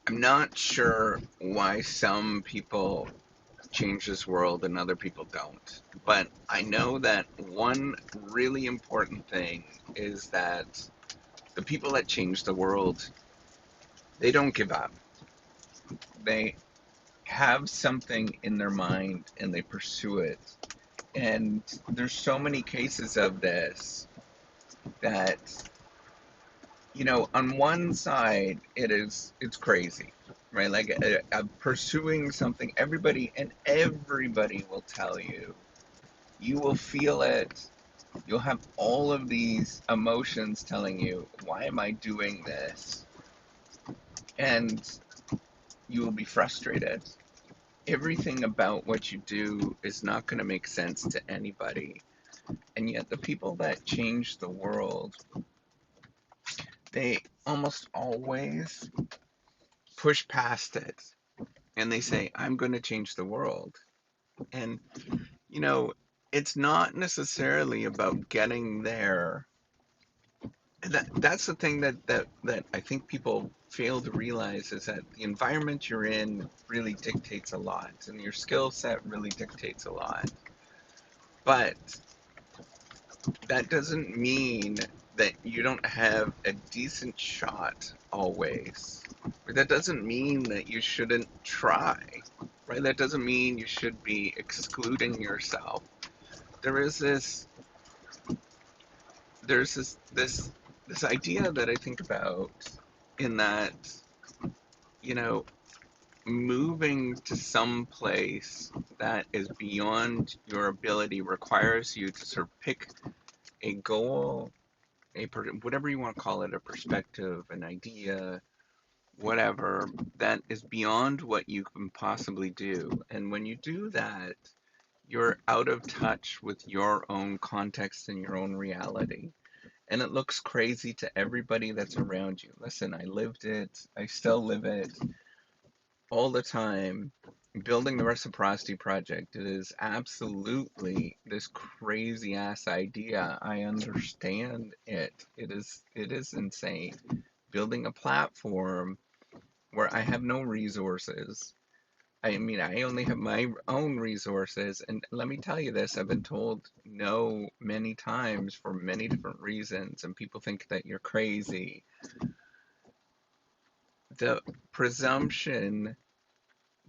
I'm not sure why some people change this world and other people don't. But I know that one really important thing is that the people that change the world, they don't give up. They have something in their mind and they pursue it. And there's so many cases of this that, on one side it's crazy, right? Like pursuing something, everybody will tell you, you will feel it. You'll have all of these emotions telling you, why am I doing this? And you will be frustrated. Everything about what you do is not going to make sense to anybody. And yet, the people that change the world, they almost always push past it and they say, I'm going to change the world. And, you know, it's not necessarily about getting there. That's the thing that I think people fail to realize is that the environment you're in really dictates a lot, and your skill set really dictates a lot. But that doesn't mean that you don't have a decent shot always. That doesn't mean that you shouldn't try, right? That doesn't mean you should be excluding yourself. There is this, there's this idea that I think about in that, you know, moving to some place that is beyond your ability requires you to sort of pick a goal, whatever you want to call it, a perspective, an idea, whatever, that is beyond what you can possibly do. And when you do that, you're out of touch with your own context and your own reality. And it looks crazy to everybody that's around you. Listen, I lived it, I still live it all the time. Building the reciprocity project, it is absolutely this crazy ass idea. I understand it. It is insane. Building a platform where I have no resources. I mean, I only have my own resources. And let me tell you this, I've been told no many times for many different reasons, and people think that you're crazy. The presumption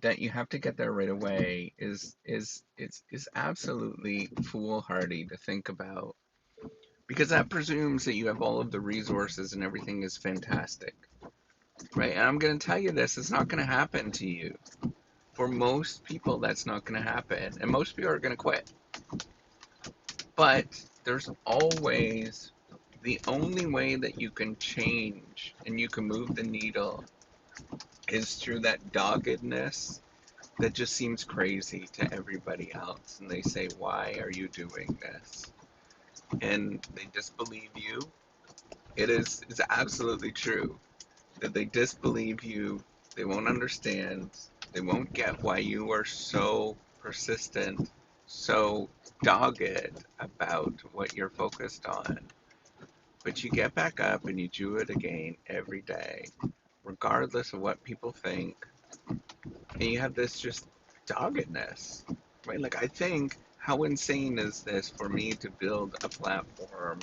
that you have to get there right away is absolutely foolhardy to think about, because that presumes that you have all of the resources and everything is fantastic, right? And I'm going to tell you this, it's not going to happen to you. For most people, that's not going to happen, and most people are going to quit. But there's always, the only way that you can change and you can move the needle is through that doggedness that just seems crazy to everybody else. And they say, why are you doing this? And they disbelieve you. It's absolutely true that they disbelieve you. They won't understand. They won't get why you are so persistent, so dogged about what you're focused on. But you get back up and you do it again every day, regardless of what people think. And you have this just doggedness, right? Like, I think, how insane is this for me to build a platform?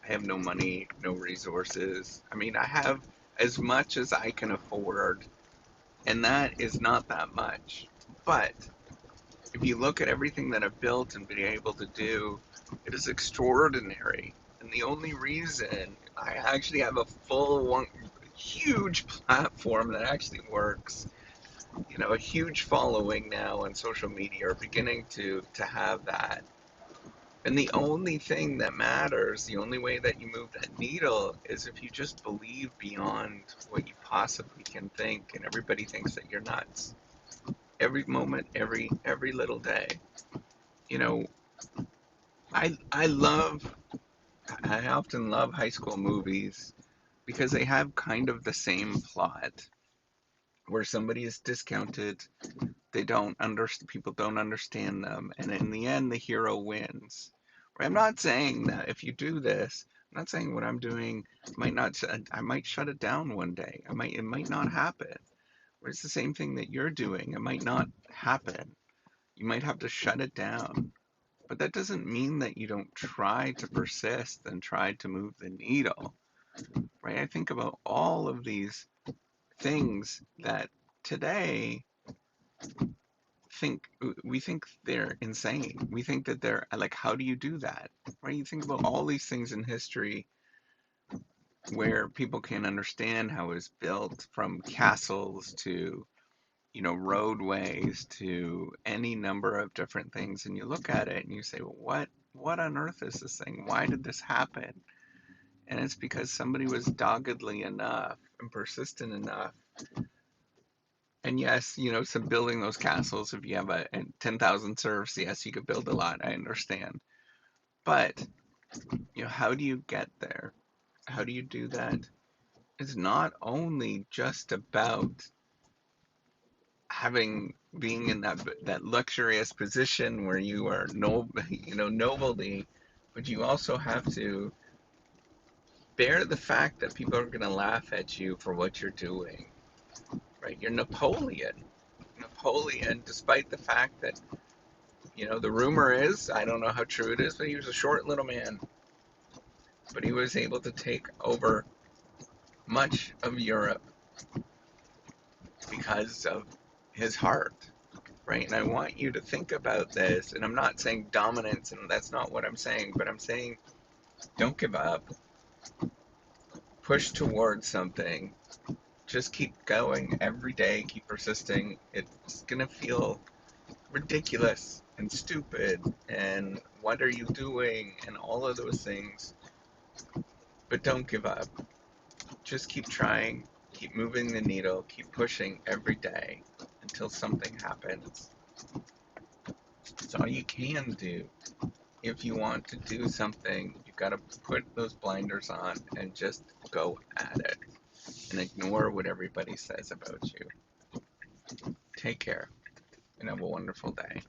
I have no money, no resources. I mean, I have as much as I can afford, and that is not that much. But if you look at everything that I've built and been able to do, it is extraordinary. And the only reason I actually have a full one, huge platform that actually works, a huge following now on social media, are beginning to have that. And the only thing that matters, the only way that you move that needle, is if you just believe beyond what you possibly can think, and everybody thinks that you're nuts. Every moment, every little day. You know, I often love high school movies because they have kind of the same plot where somebody is discounted, they don't understand, people don't understand them, and in the end the hero wins. Right? I'm not saying that if you do this, I'm not saying what I'm doing might not, I might shut it down one day. It might not happen. It's the same thing that you're doing. It might not happen. You might have to shut it down. But that doesn't mean that you don't try to persist and try to move the needle, right? I think about all of these things that today think we think they're insane. We think that they're like, how do you do that? Right? You think about all these things in history where people can understand how it was built, from castles to, roadways to any number of different things, and you look at it and you say, well, what on earth is this thing? Why did this happen? And it's because somebody was doggedly enough and persistent enough. And yes, so building those castles, if you have a 10,000 serfs, yes, you could build a lot. I understand. But, how do you get there? How do you do that? It's not only just about being in that luxurious position where you are nobility, but you also have to bear the fact that people are going to laugh at you for what you're doing, right? You're Napoleon. Napoleon, despite the fact that, the rumor is, I don't know how true it is, but he was a short little man. But he was able to take over much of Europe because of his heart, right? And I want you to think about this, and I'm not saying dominance, and that's not what I'm saying, but I'm saying don't give up. Push towards something. Just keep going every day, keep persisting. It's gonna feel ridiculous and stupid and what are you doing and all of those things. But don't give up. Just keep trying, keep moving the needle, keep pushing every day until something happens. It's all you can do. If you want to do something, you've got to put those blinders on and just go at it and ignore what everybody says about you. Take care and have a wonderful day.